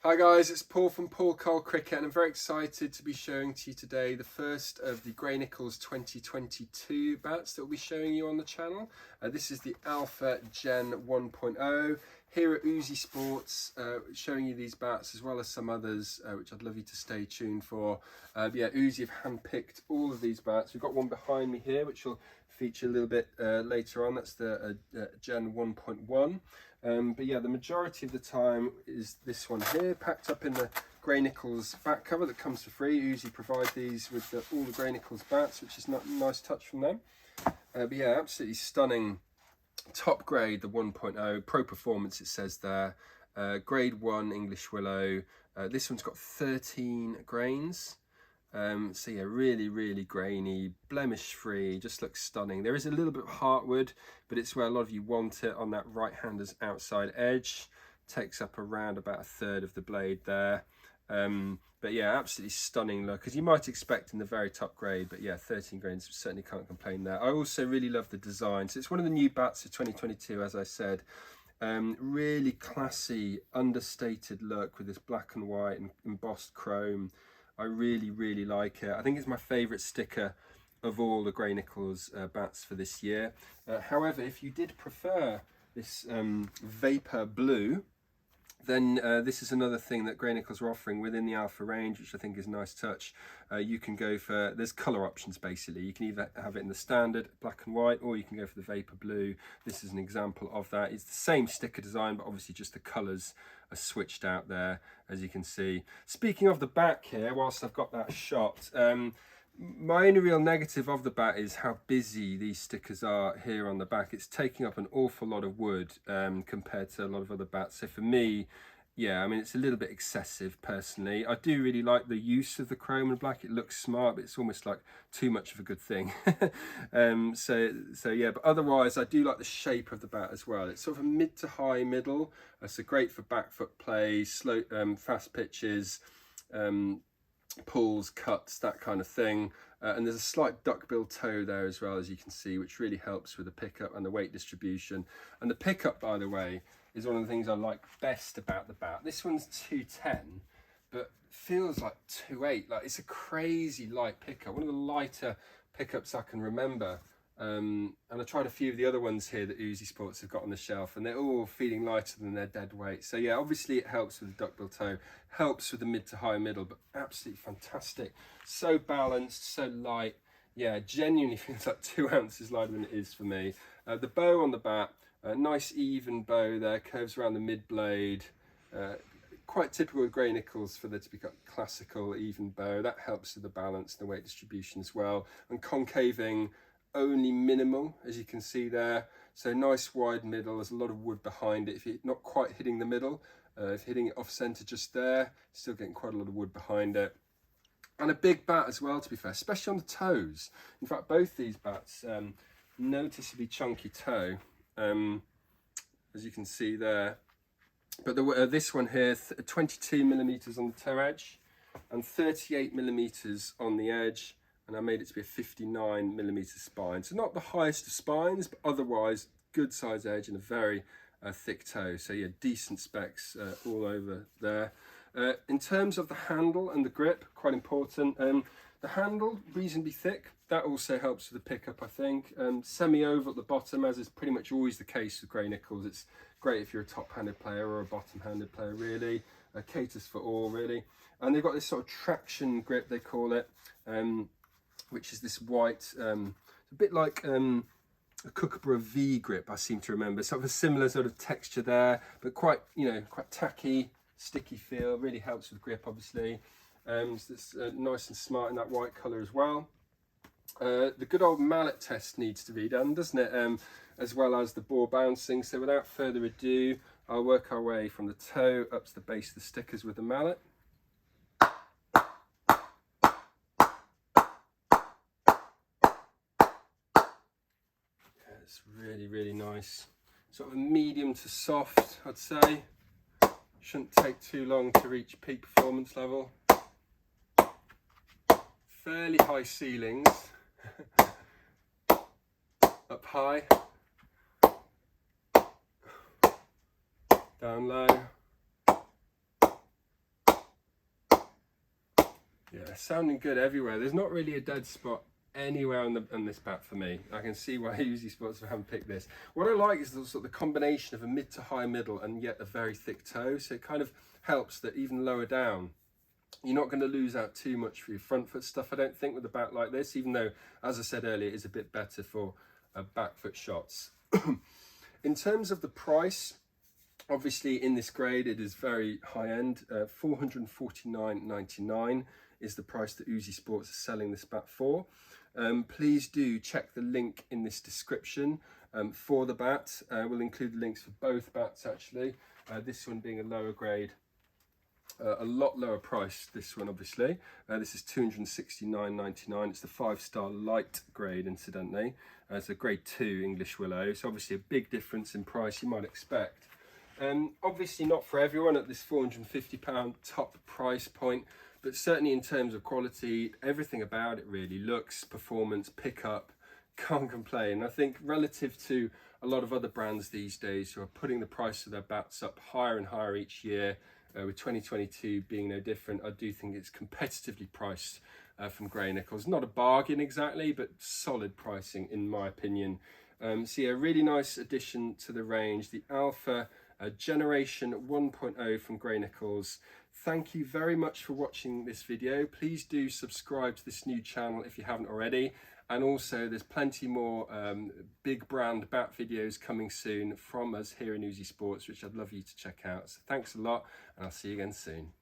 Hi guys, it's Paul from Paul Cole Cricket and I'm very excited to be showing to you today the first of the Gray-Nicolls 2022 bats that we'll be showing you on the channel. This is the Alpha Gen 1.0 here at Uzi Sports, showing you these bats as well as some others which I'd love you to stay tuned for. Yeah, Uzi have handpicked all of these bats. We've got one behind me here which will feature a little bit later on. That's the Gen 1.1. But yeah, the majority of the time is this one here, packed up in the Gray-Nicolls bat cover that comes for free. Uzi provide these with all the Gray-Nicolls bats, which is a nice touch from them. But yeah, absolutely stunning, top grade, the 1.0, pro performance it says there, grade 1 English Willow. This one's got 13 grains. So yeah, really grainy, blemish free, just looks stunning. There is a little bit of heartwood, but it's where a lot of you want it, on that right hander's outside edge. Takes up around about a third of the blade there. But yeah, absolutely stunning look, as you might expect in the very top grade. But yeah, 13 grains, certainly can't complain there. I also really love the design. So it's one of the new bats of 2022, as I said. Really classy, understated look with this black and white and embossed chrome. I really like it. I think it's my favourite sticker of all the Gray-Nicolls bats for this year. However, if you did prefer this vapor blue, then this is another thing that Gray-Nicolls are offering within the Alpha range, which I think is a nice touch. You can go for, there's colour options basically. You can either have it in the standard black and white, or you can go for the vapor blue. This is an example of that. It's the same sticker design, but obviously just the colours are switched out there, as you can see. Speaking of the back here, whilst I've got that shot, my only real negative of the bat is how busy these stickers are here on the back. It's taking up an awful lot of wood compared to a lot of other bats. So for me, yeah, I mean, it's a little bit excessive personally. I do really like the use of the chrome and black. It looks smart, but it's almost like too much of a good thing. So yeah, but otherwise I do like the shape of the bat as well. It's sort of a mid to high middle. So great for back foot play, slow, fast pitches, pulls, cuts, that kind of thing. And there's a slight duckbill toe there as well, as you can see, which really helps with the pickup and the weight distribution. And the pickup, by the way, is one of the things I like best about the bat. This one's 210, but feels like 2.8. Like, it's a crazy light pickup, one of the lighter pickups I can remember. And I tried a few of the other ones here that Uzi Sports have got on the shelf, and they're all feeling lighter than their dead weight. So yeah, obviously it helps with the duckbill toe, helps with the mid to high middle, but absolutely fantastic. So balanced, so light. Yeah, genuinely feels like 2 ounces lighter than it is for me. The bow on the bat, nice even bow there, curves around the mid blade. Quite typical of Gray-Nicolls for there to be classical even bow. That helps with the balance, the weight distribution as well. And concaving only minimal, as you can see there. So nice wide middle. There's a lot of wood behind it. If you're not quite hitting the middle, if you're hitting it off center just there, still getting quite a lot of wood behind it. And a big bat as well, to be fair, especially on the toes. In fact, both these bats, noticeably chunky toe, as you can see there. But this one here, 22 millimeters on the toe edge and 38 millimeters on the edge. And I made it to be a 59 millimeter spine. So not the highest of spines, but otherwise good size edge and a very thick toe. So yeah, decent specs all over there. In terms of the handle and the grip, quite important. The handle, reasonably thick. That also helps with the pickup, I think. Semi-oval at the bottom, as is pretty much always the case with Gray-Nicolls. It's great if you're a top-handed player or a bottom-handed player, really. Caters for all, really. And they've got this sort of traction grip, they call it, which is this white, a bit like a Kookaburra V grip, I seem to remember. Sort of a similar sort of texture there, but quite, you know, quite tacky, sticky feel. Really helps with grip, obviously. So it's nice and smart in that white colour as well. The good old mallet test needs to be done, doesn't it? As well as the ball bouncing. So without further ado, I'll work our way from the toe up to the base of the stickers with the mallet. It's really nice. Sort of a medium to soft, I'd say. Shouldn't take too long to reach peak performance level. Fairly high ceilings. Up high. Down low. Yeah, sounding good everywhere. There's not really a dead spot anywhere on this bat for me. I can see why Uzi Sports haven't picked this. What I like is the sort of the combination of a mid to high middle and yet a very thick toe. So it kind of helps that even lower down, you're not going to lose out too much for your front foot stuff, I don't think, with a bat like this, even though, as I said earlier, it is a bit better for back foot shots. In terms of the price, obviously in this grade it is very high end. $449.99 is the price that Uzi Sports is selling this bat for. Please do check the link in this description for the bat. We'll include the links for both bats actually. This one being a lower grade, a lot lower price, this one obviously. This is $269.99. It's the 5-star light grade, incidentally. It's a grade 2 English willow, so obviously a big difference in price you might expect. Obviously not for everyone at this £450 top price point, but certainly in terms of quality, everything about it really, looks, performance, pickup, can't complain. I think relative to a lot of other brands these days who are putting the price of their bats up higher and higher each year, with 2022 being no different, I do think it's competitively priced from Gray-Nicolls. Not a bargain exactly, but solid pricing in my opinion. So yeah, really nice addition to the range, the Alpha Generation 1.0 from Gray-Nicolls. Thank you very much for watching this video. Please do subscribe to this new channel if you haven't already. And also there's plenty more big brand bat videos coming soon from us here in Uzi Sports, which I'd love you to check out. So thanks a lot, and I'll see you again soon.